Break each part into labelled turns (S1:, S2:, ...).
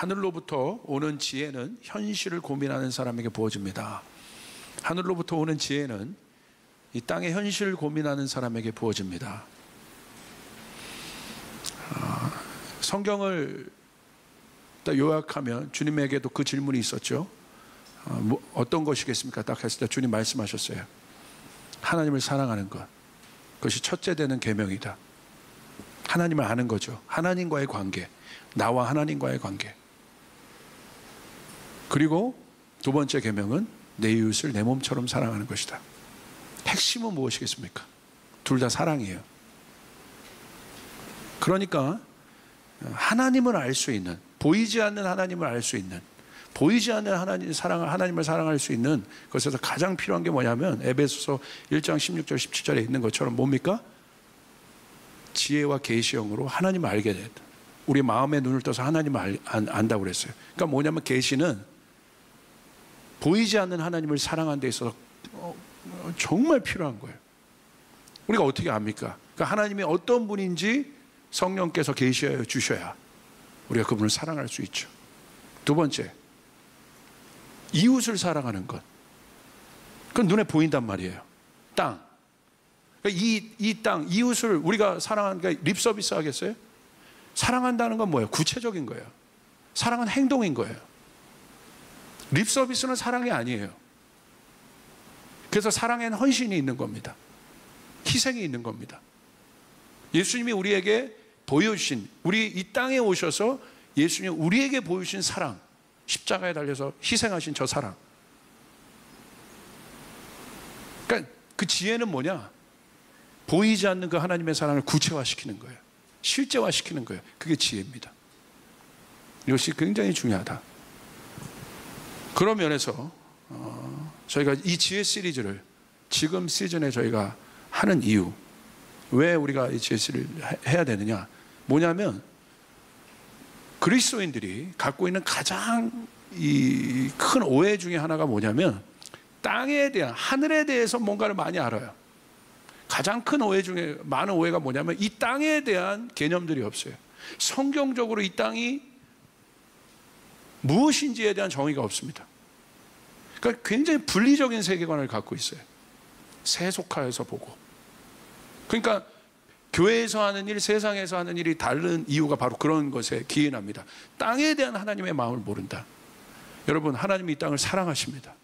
S1: 하늘로부터 오는 지혜는 현실을 고민하는 사람에게 부어집니다. 하늘로부터 오는 지혜는 이 땅의 현실을 고민하는 사람에게 부어집니다. 성경을 요약하면 주님에게도 그 질문이 있었죠. 어떤 것이겠습니까? 딱 했을 때 주님 말씀하셨어요. 하나님을 사랑하는 것, 그것이 첫째 되는 계명이다. 하나님을 아는 거죠. 하나님과의 관계, 나와 하나님과의 관계. 그리고 두 번째 계명은 내 이웃을 내 몸처럼 사랑하는 것이다. 핵심은 무엇이겠습니까? 둘 다 사랑이에요. 그러니까 하나님을 알 수 있는, 보이지 않는 하나님을 알 수 있는, 보이지 않는 하나님을 사랑할 수 있는 것에서 가장 필요한 게 뭐냐면 에베소서 1장 16절 17절에 있는 것처럼 뭡니까? 지혜와 계시형으로 하나님을 알게 됐다. 우리 마음의 눈을 떠서 하나님을 안다고 그랬어요. 그러니까 뭐냐면 계시는 보이지 않는 하나님을 사랑하는 데 있어서 정말 필요한 거예요. 우리가 어떻게 압니까? 그러니까 하나님이 어떤 분인지 성령께서 계시하여 주셔야 우리가 그분을 사랑할 수 있죠. 두 번째, 이웃을 사랑하는 것. 그건 눈에 보인단 말이에요. 땅. 그러니까 이 땅, 이웃을 우리가 사랑하는 게 립 서비스 하겠어요? 사랑한다는 건 뭐예요? 구체적인 거예요. 사랑은 행동인 거예요. 립 서비스는 사랑이 아니에요. 그래서 사랑에는 헌신이 있는 겁니다. 희생이 있는 겁니다. 예수님이 우리에게 보여주신, 우리 이 땅에 오셔서 예수님이 우리에게 보여주신 사랑, 십자가에 달려서 희생하신 저 사랑. 그러니까 그 지혜는 뭐냐? 보이지 않는 그 하나님의 사랑을 구체화시키는 거예요. 실제화시키는 거예요. 그게 지혜입니다. 이것이 굉장히 중요하다. 그런 면에서 저희가 이 지혜 시리즈를 지금 시즌에 저희가 하는 이유, 왜 우리가 이 지혜 시리즈를 해야 되느냐? 뭐냐면 그리스도인들이 갖고 있는 가장 이 큰 오해 중에 하나가 뭐냐면 땅에 대한, 하늘에 대해서 뭔가를 많이 알아요. 가장 큰 오해 중에 많은 오해가 뭐냐면 이 땅에 대한 개념들이 없어요. 성경적으로 이 땅이 무엇인지에 대한 정의가 없습니다. 그러니까 굉장히 분리적인 세계관을 갖고 있어요. 세속화해서 보고. 그러니까 교회에서 하는 일, 세상에서 하는 일이 다른 이유가 바로 그런 것에 기인합니다. 땅에 대한 하나님의 마음을 모른다. 여러분, 하나님이 이 땅을 사랑하십니다.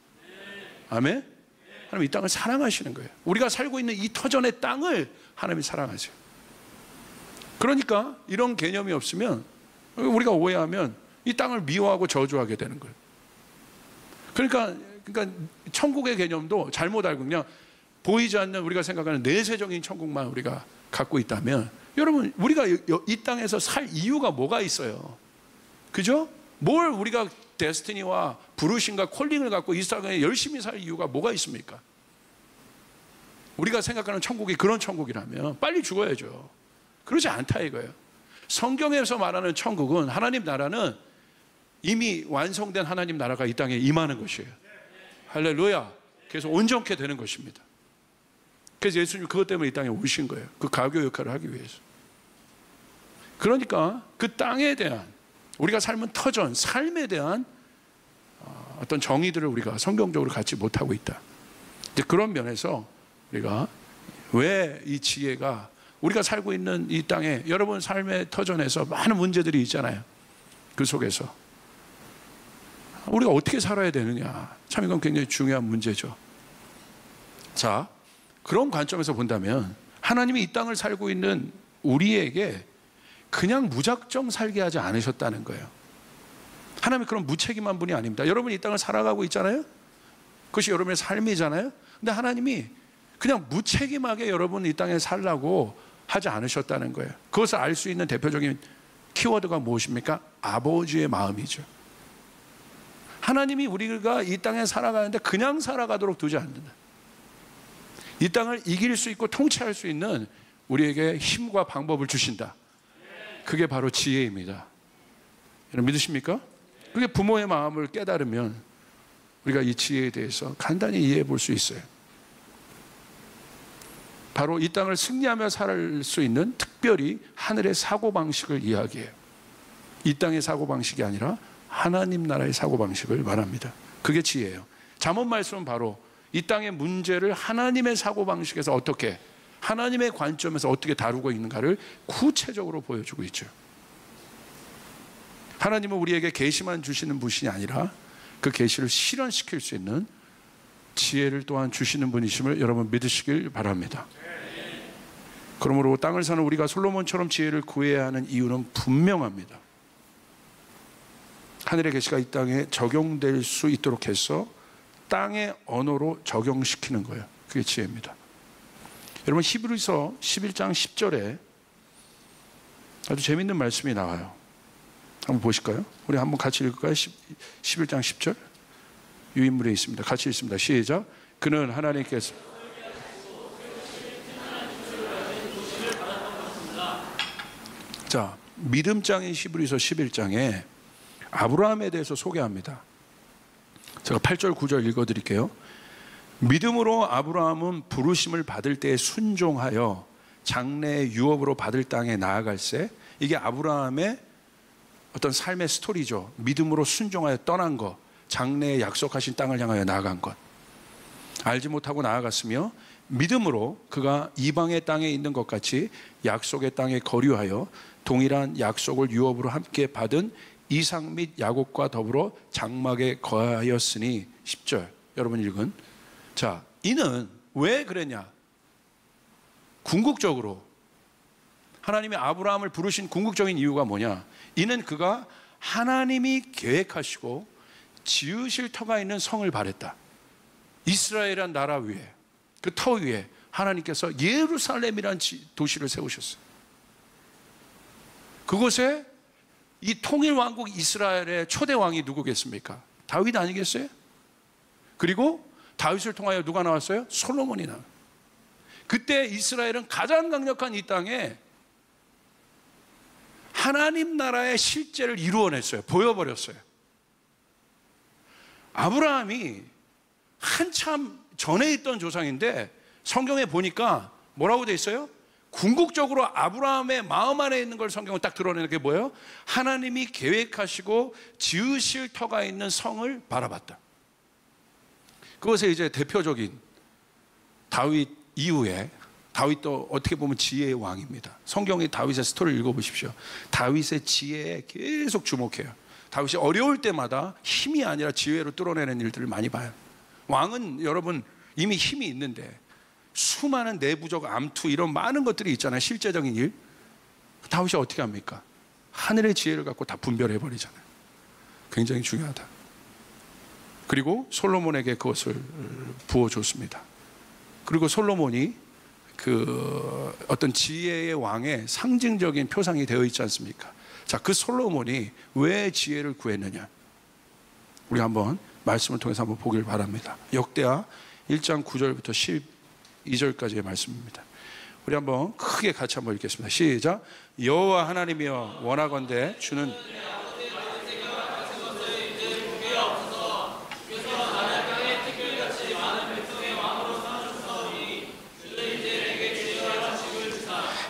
S1: 아멘? 하나님 이 땅을 사랑하시는 거예요. 우리가 살고 있는 이 터전의 땅을 하나님이 사랑하세요. 그러니까 이런 개념이 없으면, 우리가 오해하면 이 땅을 미워하고 저주하게 되는 거예요. 그러니까 천국의 개념도 잘못 알고 그냥 보이지 않는, 우리가 생각하는 내세적인 천국만 우리가 갖고 있다면, 여러분, 우리가 이 땅에서 살 이유가 뭐가 있어요? 그죠? 뭘 우리가 데스티니와 부르심과 콜링을 갖고 이 땅에 열심히 살 이유가 뭐가 있습니까? 우리가 생각하는 천국이 그런 천국이라면 빨리 죽어야죠. 그러지 않다 이거예요. 성경에서 말하는 천국은, 하나님 나라는 이미 완성된 하나님 나라가 이 땅에 임하는 것이에요. 할렐루야. 그래서 온전케 되는 것입니다. 그래서 예수님 그것 때문에 이 땅에 오신 거예요. 그 가교 역할을 하기 위해서. 그러니까 그 땅에 대한, 우리가 삶은 터전, 삶에 대한 어떤 정의들을 우리가 성경적으로 갖지 못하고 있다. 이제 그런 면에서 우리가 왜 이 지혜가, 우리가 살고 있는 이 땅에, 여러분 삶의 터전에서 많은 문제들이 있잖아요. 그 속에서 우리가 어떻게 살아야 되느냐, 참 이건 굉장히 중요한 문제죠. 자, 그런 관점에서 본다면 하나님이 이 땅을 살고 있는 우리에게 그냥 무작정 살게 하지 않으셨다는 거예요. 하나님이 그런 무책임한 분이 아닙니다. 여러분이 이 땅을 살아가고 있잖아요. 그것이 여러분의 삶이잖아요. 근데 하나님이 그냥 무책임하게 여러분 이 땅에 살라고 하지 않으셨다는 거예요. 그것을 알 수 있는 대표적인 키워드가 무엇입니까? 아버지의 마음이죠. 하나님이 우리가 이 땅에 살아가는데 그냥 살아가도록 두지 않는다. 이 땅을 이길 수 있고 통치할 수 있는 우리에게 힘과 방법을 주신다. 그게 바로 지혜입니다. 여러분 믿으십니까? 그게 부모의 마음을 깨달으면 우리가 이 지혜에 대해서 간단히 이해해 볼 수 있어요. 바로 이 땅을 승리하며 살 수 있는 특별히 하늘의 사고방식을 이야기해요. 이 땅의 사고방식이 아니라 하나님 나라의 사고방식을 말합니다. 그게 지혜예요. 잠언 말씀은 바로 이 땅의 문제를 하나님의 사고방식에서 어떻게, 하나님의 관점에서 어떻게 다루고 있는가를 구체적으로 보여주고 있죠. 하나님은 우리에게 계시만 주시는 분이 아니라 그 계시를 실현시킬 수 있는 지혜를 또한 주시는 분이심을 여러분 믿으시길 바랍니다. 그러므로 땅을 사는 우리가 솔로몬처럼 지혜를 구해야 하는 이유는 분명합니다. 하늘의 계시가 이 땅에 적용될 수 있도록 해서 땅의 언어로 적용시키는 거예요. 그게 지혜입니다. 여러분 히브리서 11장 10절에 아주 재밌는 말씀이 나와요. 한번 보실까요? 우리 한번 같이 읽을까요? 11장 10절 유인물에 있습니다. 같이 읽습니다. 시작. 그는 하나님께서 자, 믿음장인 히브리서 11장에 아브라함에 대해서 소개합니다. 제가 8절 9절 읽어드릴게요. 믿음으로 아브라함은 부르심을 받을 때에 순종하여 장래의 유업으로 받을 땅에 나아갈새. 이게 아브라함의 어떤 삶의 스토리죠. 믿음으로 순종하여 떠난 것, 장래에 약속하신 땅을 향하여 나아간 것. 알지 못하고 나아갔으며 믿음으로 그가 이방의 땅에 있는 것 같이 약속의 땅에 거류하여 동일한 약속을 유업으로 함께 받은 이삭 및 야곱과 더불어 장막에 거하였으니. 10절 여러분 읽은. 자, 이는 왜 그랬냐? 궁극적으로 하나님이 아브라함을 부르신 궁극적인 이유가 뭐냐? 이는 그가 하나님이 계획하시고 지으실 터가 있는 성을 바랬다. 이스라엘이란 나라 위에, 그 터 위에 하나님께서 예루살렘이란 도시를 세우셨어요. 그곳에 이 통일왕국 이스라엘의 초대 왕이 누구겠습니까? 다윗 아니겠어요? 그리고 다윗을 통하여 누가 나왔어요? 솔로몬이 나와요. 그때 이스라엘은 가장 강력한 이 땅에 하나님 나라의 실제를 이루어냈어요. 보여버렸어요. 아브라함이 한참 전에 있던 조상인데 성경에 보니까 뭐라고 돼 있어요? 궁극적으로 아브라함의 마음 안에 있는 걸 성경은 딱 드러내는 게 뭐예요? 하나님이 계획하시고 지으실 터가 있는 성을 바라봤다. 그것에 이제 대표적인 다윗 이후에, 다윗도 어떻게 보면 지혜의 왕입니다. 성경의 다윗의 스토리를 읽어보십시오. 다윗의 지혜에 계속 주목해요. 다윗이 어려울 때마다 힘이 아니라 지혜로 뚫어내는 일들을 많이 봐요. 왕은 여러분 이미 힘이 있는데 수많은 내부적 암투 이런 많은 것들이 있잖아요. 실제적인 일. 다윗이 어떻게 합니까? 하늘의 지혜를 갖고 다 분별해 버리잖아요. 굉장히 중요하다. 그리고 솔로몬에게 그것을 부어줬습니다. 그리고 솔로몬이 그 어떤 지혜의 왕의 상징적인 표상이 되어 있지 않습니까? 자, 그 솔로몬이 왜 지혜를 구했느냐? 우리 한번 말씀을 통해서 한번 보길 바랍니다. 역대하 1장 9절부터 12절까지의 말씀입니다. 우리 한번 크게 같이 한번 읽겠습니다. 시작. 여호와 하나님이여 원하건대 주는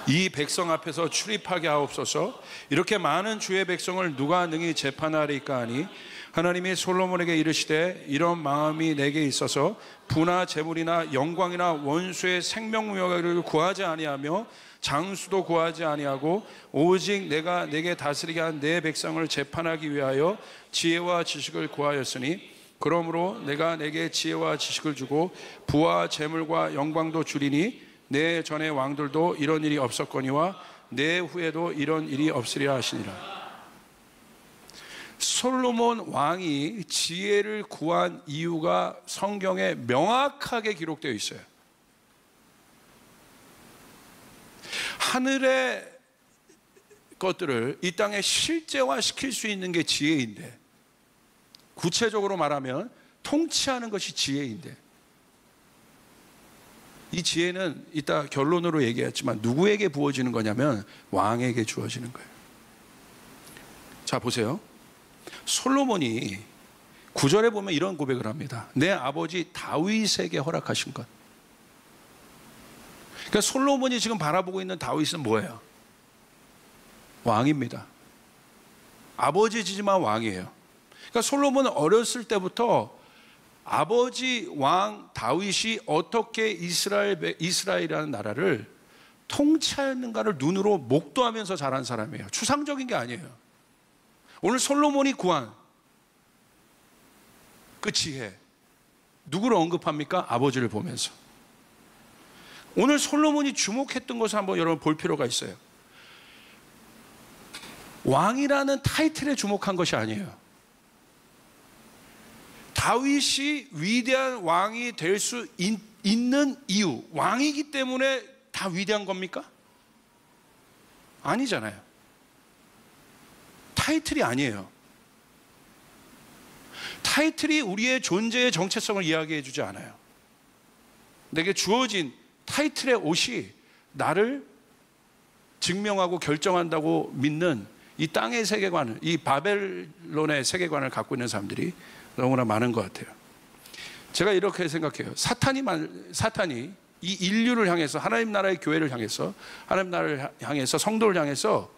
S1: 이 백성 앞에서 출입하게 하옵소서. 이렇게 많은 주의 백성을 누가 능히 재판하리까 하니 하나님이 솔로몬에게 이르시되 이런 마음이 내게 있어서 부나 재물이나 영광이나 원수의 생명무역을 구하지 아니하며 장수도 구하지 아니하고 오직 내가 내게 다스리게 한 내 백성을 재판하기 위하여 지혜와 지식을 구하였으니 그러므로 내가 내게 지혜와 지식을 주고 부와 재물과 영광도 주리니 내 전의 왕들도 이런 일이 없었거니와 내 후에도 이런 일이 없으리라 하시니라. 솔로몬 왕이 지혜를 구한 이유가 성경에 명확하게 기록되어 있어요. 하늘의 것들을 이 땅에 실제화시킬 수 있는 게 지혜인데, 구체적으로 말하면 통치하는 것이 지혜인데, 이 지혜는 이따 결론으로 얘기했지만 누구에게 부어지는 거냐면 왕에게 주어지는 거예요. 자, 보세요. 솔로몬이 9절에 보면 이런 고백을 합니다. 내 아버지 다윗에게 허락하신 것. 그러니까 솔로몬이 지금 바라보고 있는 다윗은 뭐예요? 왕입니다. 아버지지만 왕이에요. 그러니까 솔로몬은 어렸을 때부터 아버지 왕 다윗이 어떻게 이스라엘이라는 나라를 통치하였는가를 눈으로 목도하면서 자란 사람이에요. 추상적인 게 아니에요. 오늘 솔로몬이 구한 그 지혜, 누구를 언급합니까? 아버지를 보면서. 오늘 솔로몬이 주목했던 것을 한번 여러분 볼 필요가 있어요. 왕이라는 타이틀에 주목한 것이 아니에요. 다윗이 위대한 왕이 될 수 있는 이유, 왕이기 때문에 다 위대한 겁니까? 아니잖아요. 타이틀이 아니에요. 타이틀이 우리의 존재의 정체성을 이야기해 주지 않아요. 내게 주어진 타이틀의 옷이 나를 증명하고 결정한다고 믿는 이 땅의 세계관을, 이 바벨론의 세계관을 갖고 있는 사람들이 너무나 많은 것 같아요. 제가 이렇게 생각해요. 사탄이 이 인류를 향해서, 하나님 나라의 교회를 향해서, 하나님 나라를 향해서, 성도를 향해서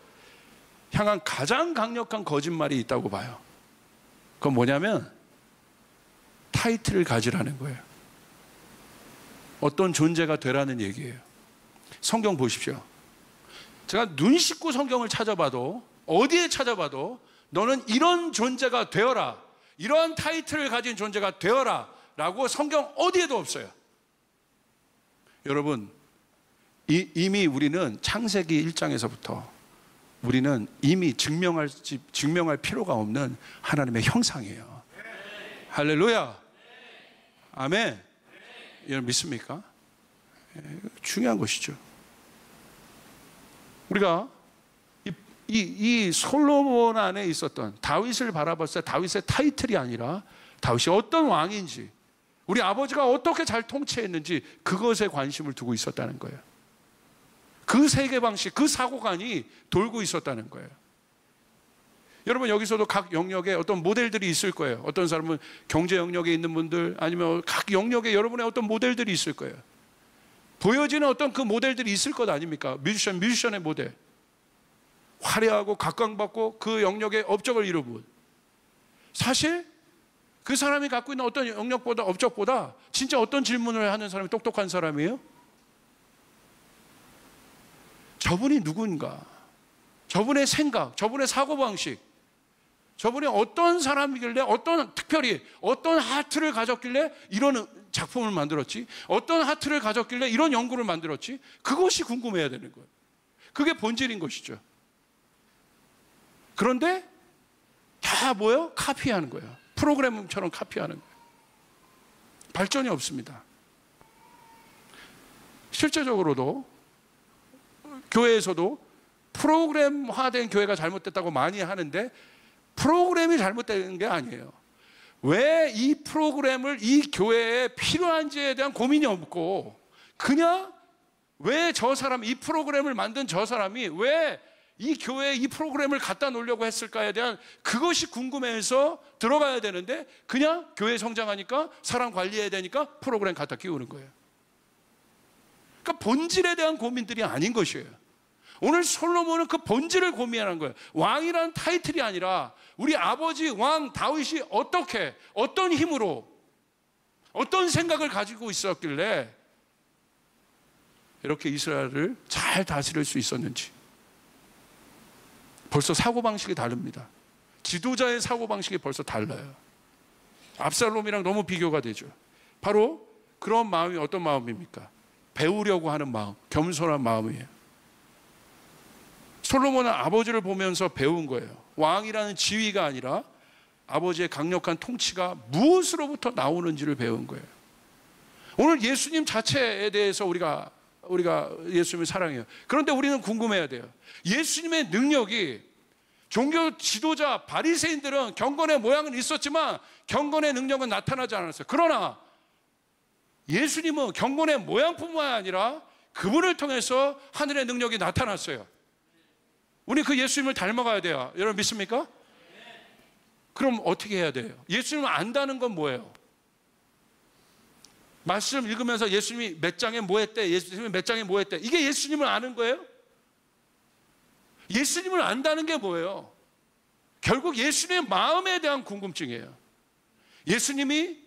S1: 향한 가장 강력한 거짓말이 있다고 봐요. 그건 뭐냐면 타이틀을 가지라는 거예요. 어떤 존재가 되라는 얘기예요. 성경 보십시오. 제가 눈 씻고 성경을 찾아봐도, 어디에 찾아봐도 너는 이런 존재가 되어라, 이러한 타이틀을 가진 존재가 되어라 라고 성경 어디에도 없어요. 여러분, 이미 우리는 창세기 1장에서부터 우리는 이미 증명할 필요가 없는 하나님의 형상이에요. 할렐루야. 아멘. 여러분 믿습니까? 중요한 것이죠. 우리가 이 솔로몬 안에 있었던 다윗을 바라봤을 때 다윗의 타이틀이 아니라 다윗이 어떤 왕인지, 우리 아버지가 어떻게 잘 통치했는지 그것에 관심을 두고 있었다는 거예요. 그 세계 방식, 그 사고관이 돌고 있었다는 거예요. 여러분 여기서도 각 영역에 어떤 모델들이 있을 거예요. 어떤 사람은 경제 영역에 있는 분들, 아니면 각 영역에 여러분의 어떤 모델들이 있을 거예요. 보여지는 어떤 그 모델들이 있을 것 아닙니까? 뮤지션의 모델, 화려하고 각광받고 그 영역의 업적을 이루고, 사실 그 사람이 갖고 있는 어떤 영역보다, 업적보다 진짜 어떤 질문을 하는 사람이 똑똑한 사람이에요? 저분이 누군가, 저분의 생각, 저분의 사고방식, 저분이 어떤 사람이길래, 특별히 어떤 하트를 가졌길래 이런 작품을 만들었지, 어떤 하트를 가졌길래 이런 연구를 만들었지, 그것이 궁금해야 되는 거예요. 그게 본질인 것이죠. 그런데 다 뭐예요? 카피하는 거예요. 프로그램처럼 카피하는 거예요. 발전이 없습니다. 실제적으로도 교회에서도 프로그램화된 교회가 잘못됐다고 많이 하는데, 프로그램이 잘못된 게 아니에요. 왜 이 프로그램을 이 교회에 필요한지에 대한 고민이 없고, 그냥 왜 저 사람, 이 프로그램을 만든 저 사람이 왜 이 교회에 이 프로그램을 갖다 놓으려고 했을까에 대한 그것이 궁금해서 들어가야 되는데, 그냥 교회 성장하니까 사람 관리해야 되니까 프로그램 갖다 끼우는 거예요. 그러니까 본질에 대한 고민들이 아닌 것이에요. 오늘 솔로몬은 그 본질을 고민하는 거예요. 왕이라는 타이틀이 아니라 우리 아버지 왕 다윗이 어떻게, 어떤 힘으로, 어떤 생각을 가지고 있었길래 이렇게 이스라엘을 잘 다스릴 수 있었는지. 벌써 사고방식이 다릅니다. 지도자의 사고방식이 벌써 달라요. 압살롬이랑 너무 비교가 되죠. 바로 그런 마음이 어떤 마음입니까? 배우려고 하는 마음, 겸손한 마음이에요. 솔로몬은 아버지를 보면서 배운 거예요. 왕이라는 지위가 아니라 아버지의 강력한 통치가 무엇으로부터 나오는지를 배운 거예요. 오늘 예수님 자체에 대해서 우리가 예수님을 사랑해요. 그런데 우리는 궁금해야 돼요. 예수님의 능력이, 종교 지도자 바리새인들은 경건의 모양은 있었지만 경건의 능력은 나타나지 않았어요. 그러나 예수님은 경건의 모양뿐만 아니라 그분을 통해서 하늘의 능력이 나타났어요. 우리 그 예수님을 닮아가야 돼요. 여러분 믿습니까? 그럼 어떻게 해야 돼요? 예수님을 안다는 건 뭐예요? 말씀 읽으면서 예수님이 몇 장에 뭐 했대, 예수님이 몇 장에 뭐 했대, 이게 예수님을 아는 거예요? 예수님을 안다는 게 뭐예요? 결국 예수님의 마음에 대한 궁금증이에요. 예수님이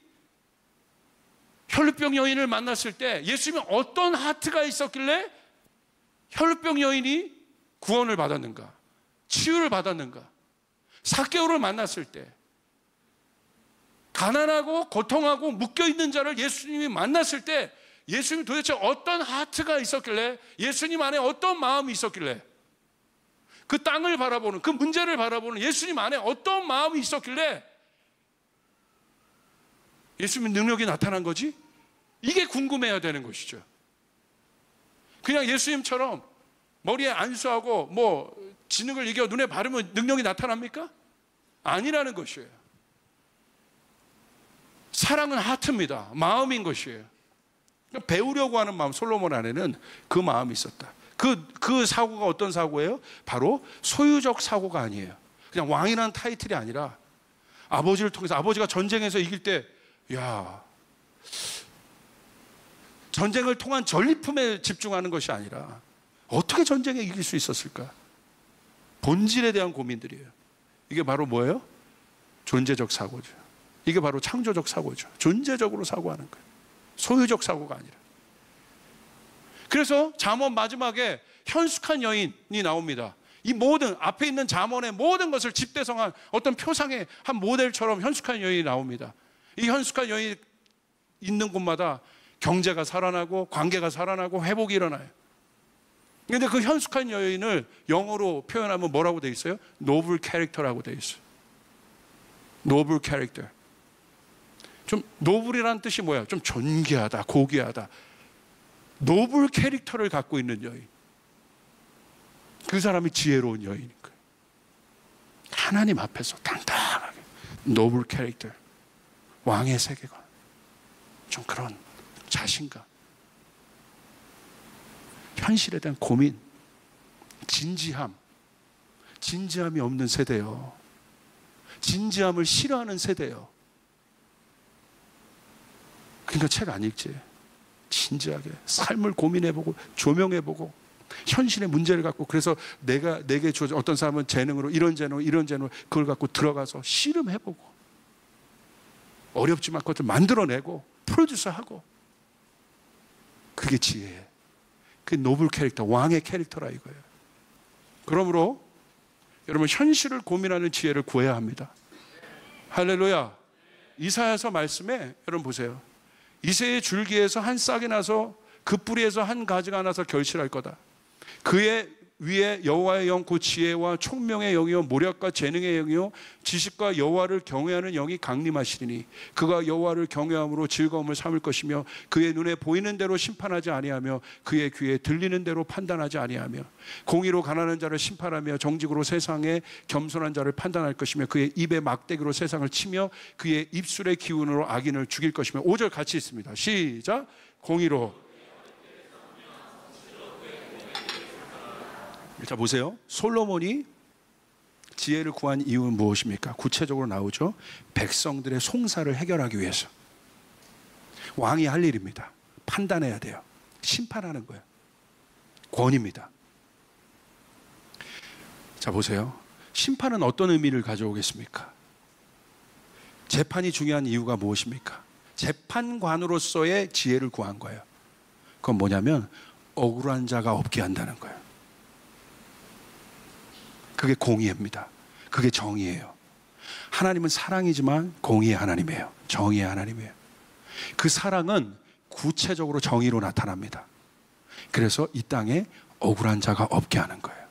S1: 혈루병 여인을 만났을 때 예수님이 어떤 하트가 있었길래 혈루병 여인이 구원을 받았는가, 치유를 받았는가. 삭개오를 만났을 때 가난하고 고통하고 묶여있는 자를 예수님이 만났을 때 예수님이 도대체 어떤 하트가 있었길래, 예수님 안에 어떤 마음이 있었길래, 그 땅을 바라보는, 그 문제를 바라보는 예수님 안에 어떤 마음이 있었길래 예수님 능력이 나타난 거지? 이게 궁금해야 되는 것이죠. 그냥 예수님처럼 머리에 안수하고 뭐 진흙을 이겨 눈에 바르면 능력이 나타납니까? 아니라는 것이에요. 사랑은 하트입니다. 마음인 것이에요. 배우려고 하는 마음, 솔로몬 안에는 그 마음이 있었다. 그 사고가 어떤 사고예요? 바로 소유적 사고가 아니에요. 그냥 왕이라는 타이틀이 아니라 아버지를 통해서, 아버지가 전쟁에서 이길 때, 야, 전쟁을 통한 전리품에 집중하는 것이 아니라 어떻게 전쟁에 이길 수 있었을까? 본질에 대한 고민들이에요. 이게 바로 뭐예요? 존재적 사고죠. 이게 바로 창조적 사고죠. 존재적으로 사고하는 거예요. 소유적 사고가 아니라. 그래서 잠언 마지막에 현숙한 여인이 나옵니다. 이 모든 앞에 있는 잠언의 모든 것을 집대성한 어떤 표상의 한 모델처럼 현숙한 여인이 나옵니다. 이 현숙한 여인이 있는 곳마다 경제가 살아나고 관계가 살아나고 회복이 일어나요. 그런데 그 현숙한 여인을 영어로 표현하면 뭐라고 돼 있어요? 노블 캐릭터라고 돼 있어요. 노블 캐릭터. 좀 노블이라는 뜻이 뭐야? 좀 존귀하다, 고귀하다. 노블 캐릭터를 갖고 있는 여인. 그 사람이 지혜로운 여인인 거예요. 하나님 앞에서 당당하게 노블 캐릭터, 왕의 세계관, 좀 그런 자신감, 현실에 대한 고민, 진지함이 없는 세대요. 진지함을 싫어하는 세대요. 그러니까 책 안 읽지. 진지하게 삶을 고민해보고 조명해보고 현실의 문제를 갖고, 그래서 내게 주어진, 어떤 사람은 재능으로 이런 재능 그걸 갖고 들어가서 씨름해보고 어렵지만 그것을 만들어내고 프로듀서하고, 그게 지혜예요. 그게 노블 캐릭터, 왕의 캐릭터라 이거예요. 그러므로 여러분, 현실을 고민하는 지혜를 구해야 합니다. 할렐루야. 이사야서 말씀에 여러분 보세요. 이새의 줄기에서 한 싹이 나서 그 뿌리에서 한 가지가 나서 결실할 거다. 그의 위에 여호와의 영, 곧 지혜와 총명의 영이요 모략과 재능의 영이요 지식과 여호와를 경외하는 영이 강림하시리니 그가 여호와를 경외함으로 즐거움을 삼을 것이며 그의 눈에 보이는 대로 심판하지 아니하며 그의 귀에 들리는 대로 판단하지 아니하며 공의로 가난한 자를 심판하며 정직으로 세상에 겸손한 자를 판단할 것이며 그의 입에 막대기로 세상을 치며 그의 입술의 기운으로 악인을 죽일 것이며. 5절 같이 있습니다. 시작. 공의로. 자 보세요. 솔로몬이 지혜를 구한 이유는 무엇입니까? 구체적으로 나오죠. 백성들의 송사를 해결하기 위해서. 왕이 할 일입니다. 판단해야 돼요. 심판하는 거예요. 권위입니다. 자 보세요. 심판은 어떤 의미를 가져오겠습니까? 재판이 중요한 이유가 무엇입니까? 재판관으로서의 지혜를 구한 거예요. 그건 뭐냐면 억울한 자가 없게 한다는 거예요. 그게 공의입니다. 그게 정의예요. 하나님은 사랑이지만 공의의 하나님이에요. 정의의 하나님이에요. 그 사랑은 구체적으로 정의로 나타납니다. 그래서 이 땅에 억울한 자가 없게 하는 거예요.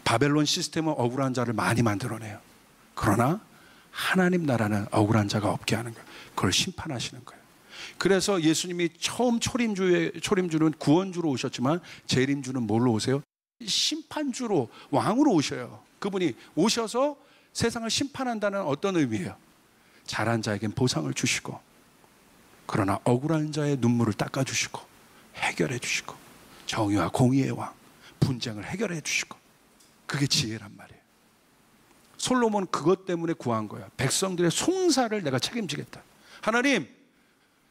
S1: 바벨론 시스템은 억울한 자를 많이 만들어내요. 그러나 하나님 나라는 억울한 자가 없게 하는 거예요. 그걸 심판하시는 거예요. 그래서 예수님이 처음 초림주는 구원주로 오셨지만 재림주는 뭘로 오세요? 심판주로, 왕으로 오셔요. 그분이 오셔서 세상을 심판한다는 어떤 의미예요? 잘한 자에겐 보상을 주시고, 그러나 억울한 자의 눈물을 닦아주시고 해결해 주시고, 정의와 공의의 왕, 분쟁을 해결해 주시고, 그게 지혜란 말이에요. 솔로몬은 그것 때문에 구한 거야. 백성들의 송사를 내가 책임지겠다. 하나님,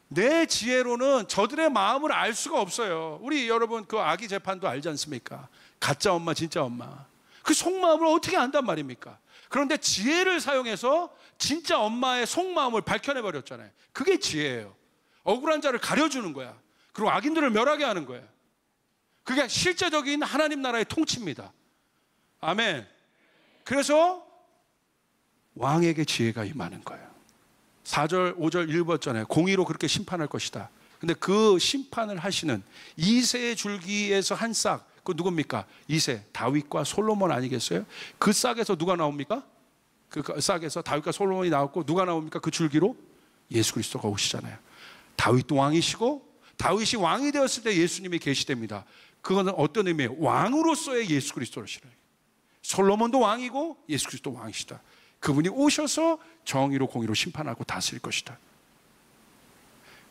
S1: 내 지혜로는 저들의 마음을 알 수가 없어요. 우리 여러분 그 아기 재판도 알지 않습니까? 가짜 엄마 진짜 엄마, 그 속마음을 어떻게 안단 말입니까? 그런데 지혜를 사용해서 진짜 엄마의 속마음을 밝혀내버렸잖아요. 그게 지혜예요. 억울한 자를 가려주는 거야. 그리고 악인들을 멸하게 하는 거야. 그게 실제적인 하나님 나라의 통치입니다. 아멘. 그래서 왕에게 지혜가 임하는 거예요. 4절, 5절 읽었잖아요. 공의로 그렇게 심판할 것이다. 근데 그 심판을 하시는 이새의 줄기에서 한 싹, 그 누굽니까? 이새, 다윗과 솔로몬 아니겠어요? 그 싹에서 누가 나옵니까? 그 싹에서 다윗과 솔로몬이 나왔고 누가 나옵니까? 그 줄기로 예수 그리스도가 오시잖아요. 다윗도 왕이시고 다윗이 왕이 되었을 때 예수님이 계시됩니다. 그거는 어떤 의미예요? 왕으로서의 예수 그리스도시라. 솔로몬도 왕이고 예수 그리스도 왕이시다. 그분이 오셔서 정의로 공의로 심판하고 다스릴 것이다.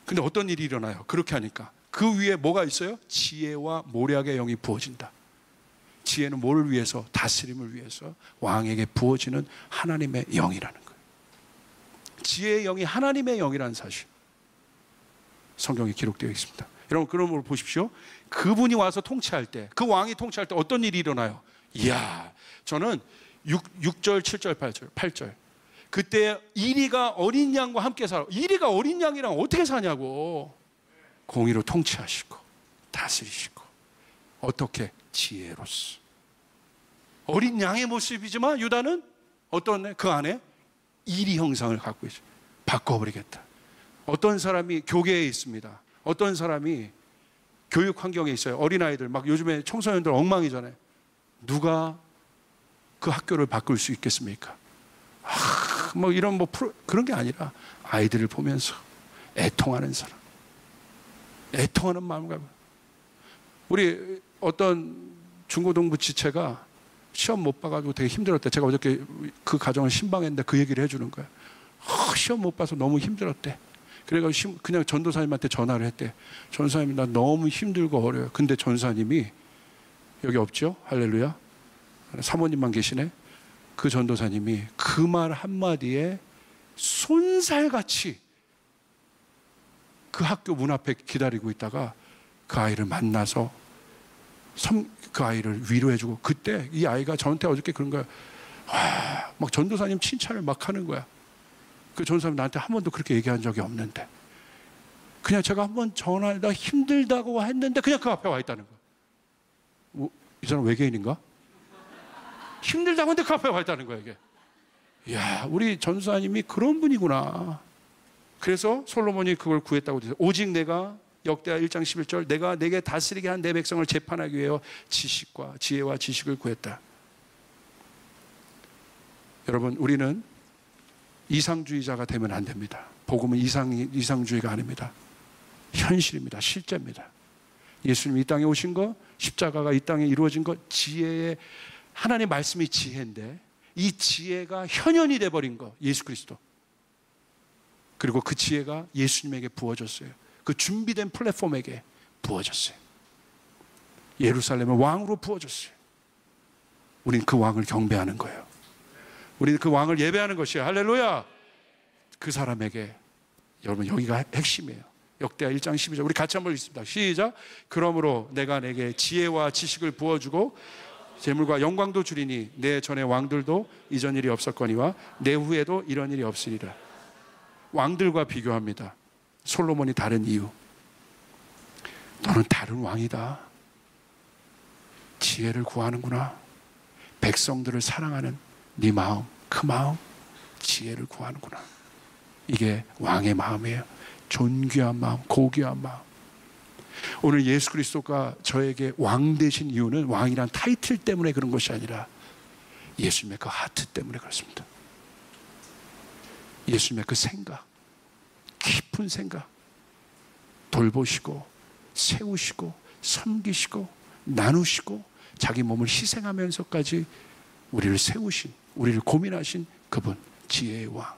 S1: 근데 어떤 일이 일어나요? 그렇게 하니까 그 위에 뭐가 있어요? 지혜와 모략의 영이 부어진다. 지혜는 뭐를 위해서? 다스림을 위해서 왕에게 부어지는 하나님의 영이라는 거예요. 지혜의 영이 하나님의 영이라는 사실, 성경에 기록되어 있습니다. 여러분, 그런 걸 보십시오. 그분이 와서 통치할 때, 그 왕이 통치할 때 어떤 일이 일어나요? 이야, 저는 6절, 7절, 8절. 그때 이리가 어린 양과 함께 살아. 이리가 어린 양이랑 어떻게 사냐고. 공의로 통치하시고 다스리시고. 어떻게? 지혜로서. 어린 양의 모습이지만 유다는 어떤, 그 안에 이리 형상을 갖고 있어요. 바꿔버리겠다. 어떤 사람이 교계에 있습니다. 어떤 사람이 교육 환경에 있어요. 어린아이들, 막 요즘에 청소년들 엉망이잖아요. 누가 그 학교를 바꿀 수 있겠습니까? 뭐 이런 그런 게 아니라 아이들을 보면서 애통하는 사람, 애통하는 마음과, 우리 어떤 중고등부 지체가 시험 못 봐가지고 되게 힘들었대. 제가 어저께 그 가정을 신방했는데 그 얘기를 해주는 거야. 시험 못 봐서 너무 힘들었대. 그래가지고 그냥 전도사님한테 전화를 했대. 전도사님, 나 너무 힘들고 어려워요. 근데 전도사님이, 여기 없죠? 할렐루야. 사모님만 계시네. 그 전도사님이 그 말 한마디에 손살같이 그 학교 문 앞에 기다리고 있다가 그 아이를 만나서 그 아이를 위로해주고, 그때 이 아이가 저한테 어저께 그런 거야. 막 전도사님 칭찬을 막 하는 거야. 그 전도사님 나한테 한 번도 그렇게 얘기한 적이 없는데, 그냥 제가 한 번 전화하다 힘들다고 했는데 그냥 그 앞에 와 있다는 거야. 이 사람 외계인인가? 힘들다고 했는데 그 앞에 와 있다는 거야, 이게. 이야, 우리 전도사님이 그런 분이구나. 그래서 솔로몬이 그걸 구했다고 되죠. 오직 내가, 역대하 1장 11절, 내가 내게 다스리게 한 내 백성을 재판하기 위하여 지혜와 지식을 구했다. 여러분, 우리는 이상주의자가 되면 안 됩니다. 복음은 이상주의가 아닙니다. 현실입니다. 실제입니다. 예수님이 이 땅에 오신 거, 십자가가 이 땅에 이루어진 거, 지혜의, 하나님의 말씀이 지혜인데 이 지혜가 현현이 돼버린 거, 예수 그리스도. 그리고 그 지혜가 예수님에게 부어졌어요. 그 준비된 플랫폼에게 부어졌어요. 예루살렘의 왕으로 부어졌어요. 우리는 그 왕을 경배하는 거예요. 우리는 그 왕을 예배하는 것이에요. 할렐루야. 그 사람에게, 여러분, 여기가 핵심이에요. 역대하 1장 12절, 우리 같이 한번 읽습니다. 시작. 그러므로 내가 내게 지혜와 지식을 부어주고 재물과 영광도 주리니 내 전에 왕들도 이전 일이 없었거니와 내 후에도 이런 일이 없으리라. 왕들과 비교합니다. 솔로몬이 다른 이유, 너는 다른 왕이다. 지혜를 구하는구나. 백성들을 사랑하는 네 마음, 그 마음, 지혜를 구하는구나. 이게 왕의 마음이에요. 존귀한 마음, 고귀한 마음. 오늘 예수 그리스도가 저에게 왕 되신 이유는 왕이란 타이틀 때문에 그런 것이 아니라 예수님의 그 하트 때문에 그렇습니다. 예수님의 그 생각, 깊은 생각, 돌보시고 세우시고 섬기시고 나누시고 자기 몸을 희생하면서까지 우리를 세우신, 우리를 고민하신 그분, 지혜의 왕,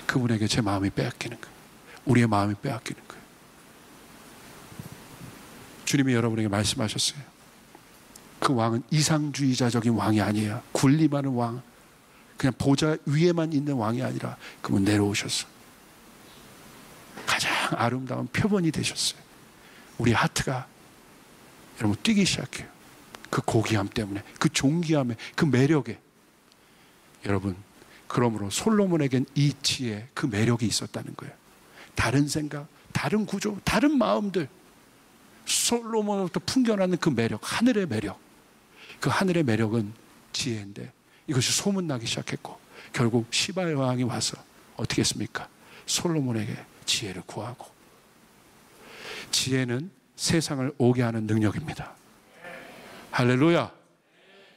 S1: 그분에게 제 마음이 빼앗기는 거예요. 우리의 마음이 빼앗기는 거예요. 주님이 여러분에게 말씀하셨어요. 그 왕은 이상주의자적인 왕이 아니에요. 군림하는 왕, 그냥 보좌 위에만 있는 왕이 아니라 그분 내려오셨어. 가장 아름다운 표본이 되셨어요. 우리 하트가 여러분 뛰기 시작해요. 그 고귀함 때문에, 그 존귀함에, 그 매력에. 여러분, 그러므로 솔로몬에겐 이 지혜, 그 매력이 있었다는 거예요. 다른 생각, 다른 구조, 다른 마음들, 솔로몬으로부터 풍겨나는 그 매력, 하늘의 매력. 그 하늘의 매력은 지혜인데 이것이 소문나기 시작했고, 결국 시바의 왕이 와서 어떻게 했습니까? 솔로몬에게 지혜를 구하고. 지혜는 세상을 오게 하는 능력입니다. 할렐루야.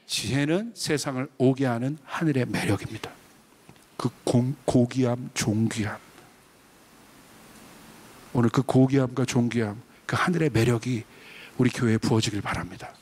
S1: 지혜는 세상을 오게 하는 하늘의 매력입니다. 그 고귀함, 존귀함, 오늘 그 고귀함과 존귀함, 그 하늘의 매력이 우리 교회에 부어지길 바랍니다.